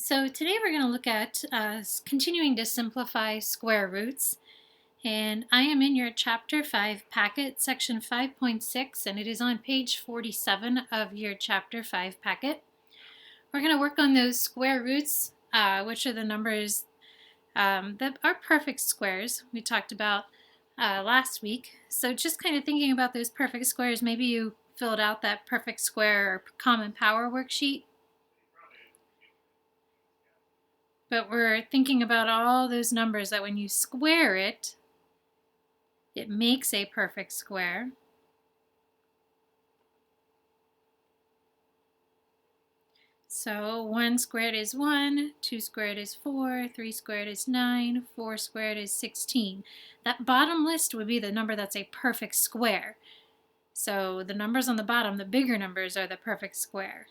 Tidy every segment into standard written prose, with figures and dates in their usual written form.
So today we're going to look at continuing to simplify square roots. And I am in your Chapter 5 packet, Section 5.6, and it is on page 47 of your Chapter 5 packet. We're going to work on those square roots, which are the numbers that are perfect squares we talked about last week. So just kind of thinking about those perfect squares, maybe you filled out that perfect square or common power worksheet. But we're thinking about all those numbers that when you square it, it makes a perfect square. So 1 squared is 1, 2 squared is 4, 3 squared is 9, 4 squared is 16. That bottom list would be the number that's a perfect square. So the numbers on the bottom, the bigger numbers, are the perfect square.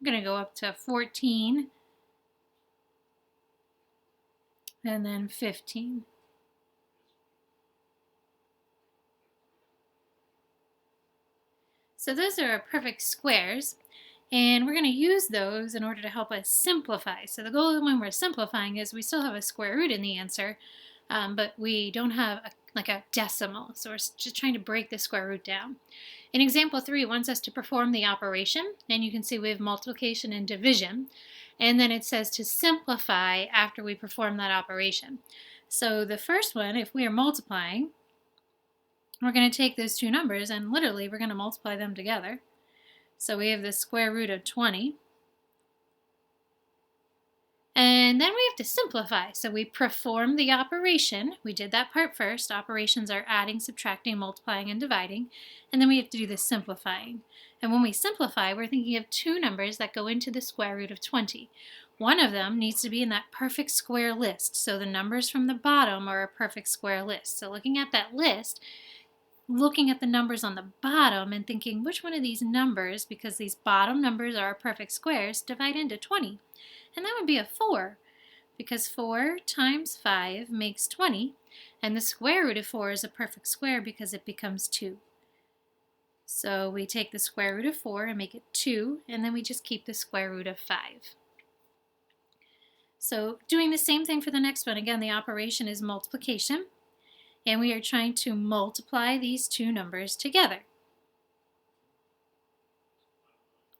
I'm going to go up to 14 and then 15. So those are our perfect squares, and we're going to use those in order to help us simplify. So the goal when we're simplifying is we still have a square root in the answer, but we don't have like a decimal. So we're just trying to break the square root down. In example 3, it wants us to perform the operation, and you can see we have multiplication and division, and then it says to simplify after we perform that operation. So the first one, if we are multiplying, we're going to take those two numbers and literally we're going to multiply them together. So we have the square root of 20. And then we have to simplify. So we perform the operation. We did that part first. Operations are adding, subtracting, multiplying, and dividing. And then we have to do the simplifying. And when we simplify, we're thinking of two numbers that go into the square root of 20. One of them needs to be in that perfect square list. So the numbers from the bottom are a perfect square list. So looking at that list, looking at the numbers on the bottom and thinking which one of these numbers, because these bottom numbers are perfect squares, divide into 20. And that would be a 4, because 4 times 5 makes 20, and the square root of 4 is a perfect square because it becomes 2. So we take the square root of 4 and make it 2, and then we just keep the square root of 5. So doing the same thing for the next one. Again, the operation is multiplication, and we are trying to multiply these two numbers together.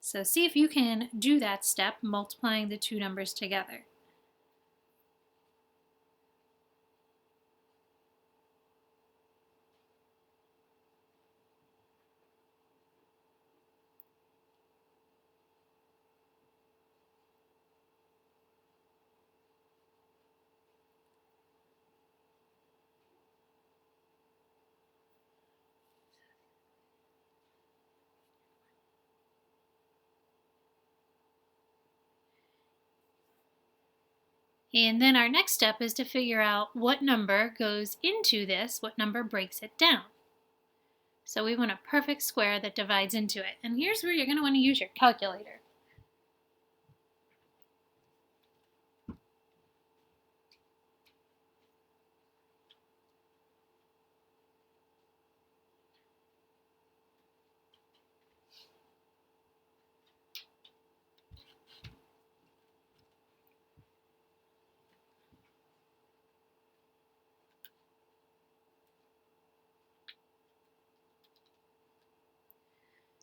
So see if you can do that step, multiplying the two numbers together. And then our next step is to figure out what number goes into this, what number breaks it down. So we want a perfect square that divides into it. And here's where you're going to want to use your calculator.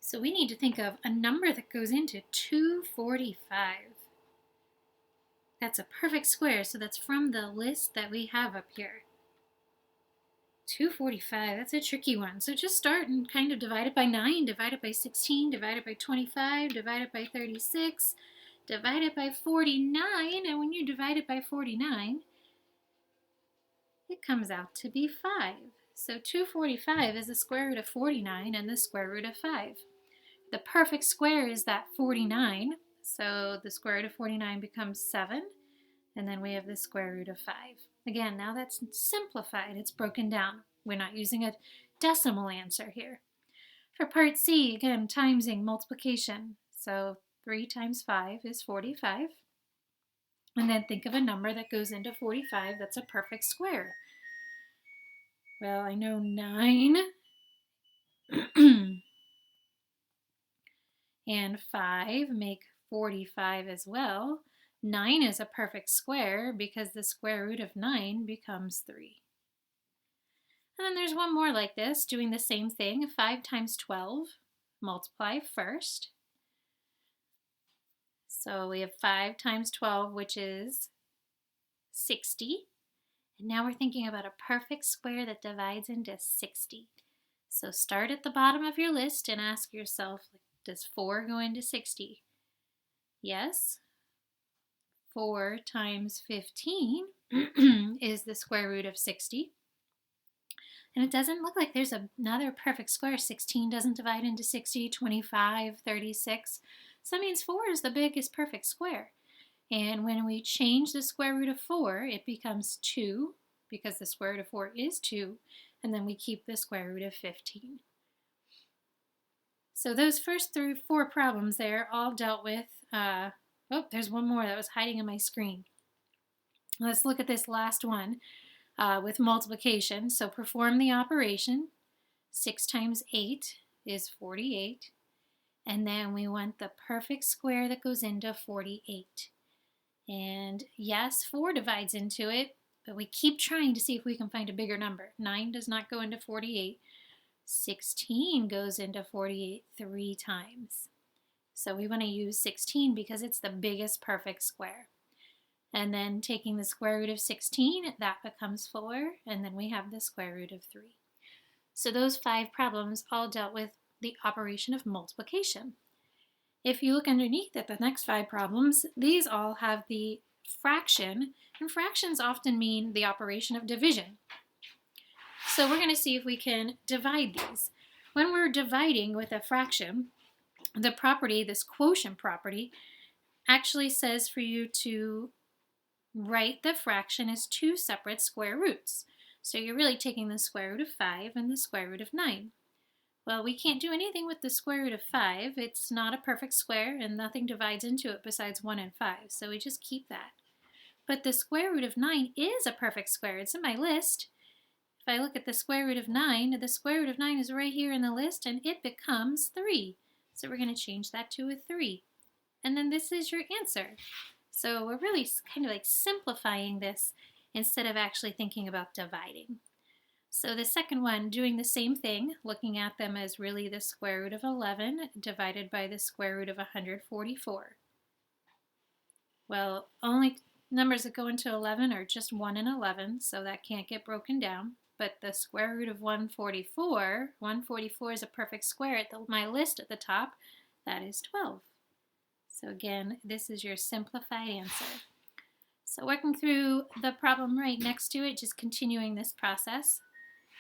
So we need to think of a number that goes into 245. That's a perfect square, so that's from the list that we have up here. 245, that's a tricky one. So just start and kind of divide it by 9, divide it by 16, divide it by 25, divide it by 36, divide it by 49, and when you divide it by 49, it comes out to be 5. So 245 is the square root of 49 and the square root of 5. The perfect square is that 49, so the square root of 49 becomes 7, And then we have the square root of 5. Again, now that's simplified. It's broken down. We're not using a decimal answer here. For part C, again, timesing, multiplication. So 3 times 5 is 45. And then think of a number that goes into 45 that's a perfect square. Well, I know 9 and 5 make 45 as well. 9 is a perfect square because the square root of 9 becomes 3. And then there's one more like this, doing the same thing. 5 times 12, multiply first. So we have 5 times 12, which is 60. And now we're thinking about a perfect square that divides into 60. So start at the bottom of your list and ask yourself, does 4 go into 60? Yes. 4 times 15 is the square root of 60. And it doesn't look like there's another perfect square. 16 doesn't divide into 60, 25, 36. So that means 4 is the biggest perfect square. And when we change the square root of 4, it becomes 2, because the square root of 4 is 2, and then we keep the square root of 15. So those first 4 problems there all dealt with, oh, there's one more that was hiding in my screen. Let's look at this last one with multiplication. So perform the operation. 6 times 8 is 48. And then we want the perfect square that goes into 48. And yes, 4 divides into it, but we keep trying to see if we can find a bigger number. 9 does not go into 48. 16 goes into 48 3 times. So we want to use 16 because it's the biggest perfect square. And then taking the square root of 16, that becomes 4, and then we have the square root of 3. So those 5 problems all dealt with the operation of multiplication. If you look underneath at the next 5 problems, these all have the fraction, and fractions often mean the operation of division. So we're going to see if we can divide these. When we're dividing with a fraction, the property, this quotient property, actually says for you to write the fraction as 2 separate square roots. So you're really taking the square root of 5 and the square root of 9. Well, we can't do anything with the square root of 5. It's not a perfect square and nothing divides into it besides 1 and 5. So we just keep that. But the square root of 9 is a perfect square. It's in my list. If I look at the square root of 9, the square root of 9 is right here in the list and it becomes 3. So we're going to change that to a 3. And then this is your answer. So we're really kind of like simplifying this instead of actually thinking about dividing. So the second one, doing the same thing, looking at them as really the square root of 11 divided by the square root of 144. Well, only numbers that go into 11 are just 1 and 11, so that can't get broken down. But the square root of 144 is a perfect square at my list at the top. That is 12. So again, this is your simplified answer. So working through the problem right next to it, just continuing this process,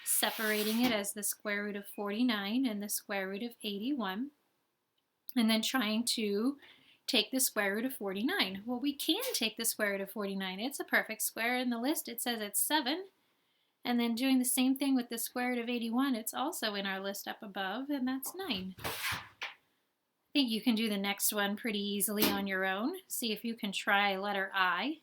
separating it as the square root of 49 and the square root of 81, and then trying to take the square root of 49. Well, we can take the square root of 49. It's a perfect square. In the list, it says it's 7. And then doing the same thing with the square root of 81, it's also in our list up above, and that's 9. I think you can do the next one pretty easily on your own. See if you can try letter I.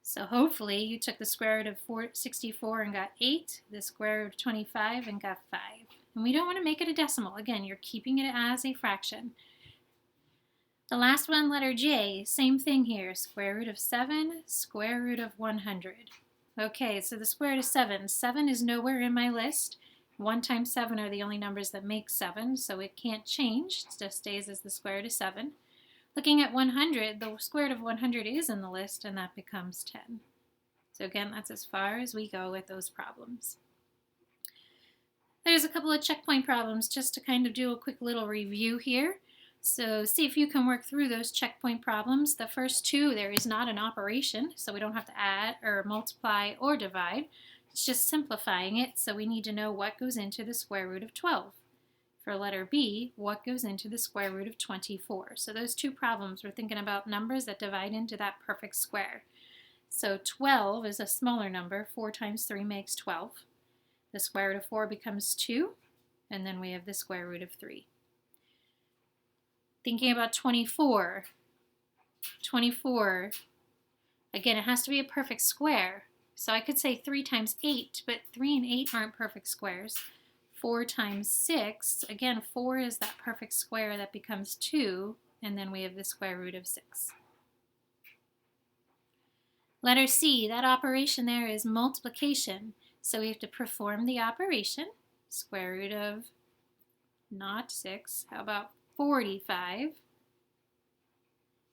So hopefully you took the square root of 64 and got 8, the square root of 25 and got 5. And we don't want to make it a decimal. Again, you're keeping it as a fraction. The last one, letter J, same thing here. Square root of 7, square root of 100. Okay, so the square root of 7. 7 is nowhere in my list. 1 times 7 are the only numbers that make 7, so it can't change. It just stays as the square root of 7. Looking at 100, the square root of 100 is in the list, and that becomes 10. So again, that's as far as we go with those problems. There's a couple of checkpoint problems just to kind of do a quick little review here. So see if you can work through those checkpoint problems. The first 2, there is not an operation, so we don't have to add or multiply or divide. It's just simplifying it, so we need to know what goes into the square root of 12. For letter B, what goes into the square root of 24? So those two problems, we're thinking about numbers that divide into that perfect square. So 12 is a smaller number. 4 times 3 makes 12. The square root of 4 becomes 2, and then we have the square root of 3. Thinking about 24. 24, again, it has to be a perfect square. So I could say 3 times 8, but 3 and 8 aren't perfect squares. 4 times 6, again, 4 is that perfect square that becomes 2, and then we have the square root of 6. Letter C, that operation there is multiplication. So we have to perform the operation. Square root of not 6, how about 45?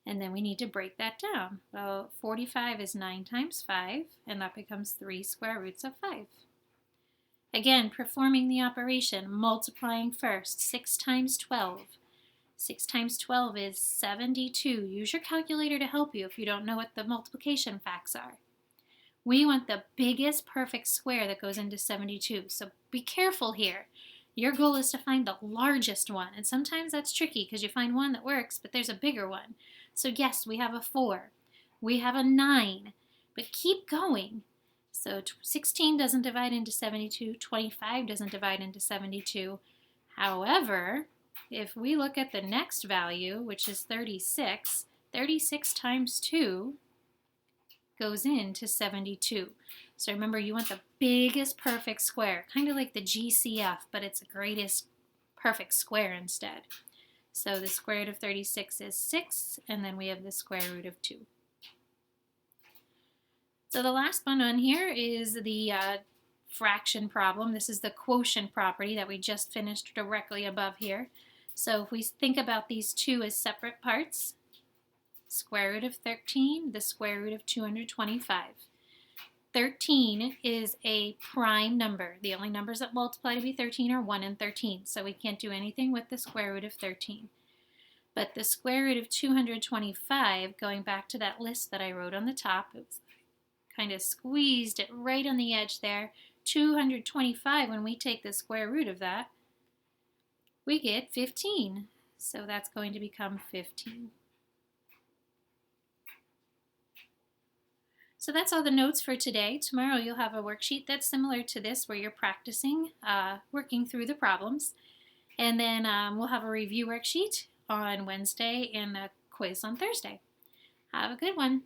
And then we need to break that down. Well, 45 is 9 times 5, and that becomes 3 square roots of 5. Again, performing the operation, multiplying first. 6 times 12. 6 times 12 is 72. Use your calculator to help you if you don't know what the multiplication facts are. We want the biggest perfect square that goes into 72, so be careful here. Your goal is to find the largest one, and sometimes that's tricky because you find one that works, but there's a bigger one. So yes, we have a 4, we have a 9, but keep going. So 16 doesn't divide into 72, 25 doesn't divide into 72. However, if we look at the next value, which is 36, 36 times 2 goes into 72. So remember, you want the biggest perfect square, kind of like the GCF, but it's the greatest perfect square instead. So the square root of 36 is 6, and then we have the square root of 2. So the last one on here is the fraction problem. This is the quotient property that we just finished directly above here. So if we think about these two as separate parts, square root of 13, the square root of 225. 13 is a prime number. The only numbers that multiply to be 13 are 1 and 13, so we can't do anything with the square root of 13. But the square root of 225, going back to that list that I wrote on the top, it was kind of squeezed it right on the edge there. 225, when we take the square root of that, we get 15. So that's going to become 15. So that's all the notes for today. Tomorrow you'll have a worksheet that's similar to this where you're practicing working through the problems. And then we'll have a review worksheet on Wednesday and a quiz on Thursday. Have a good one.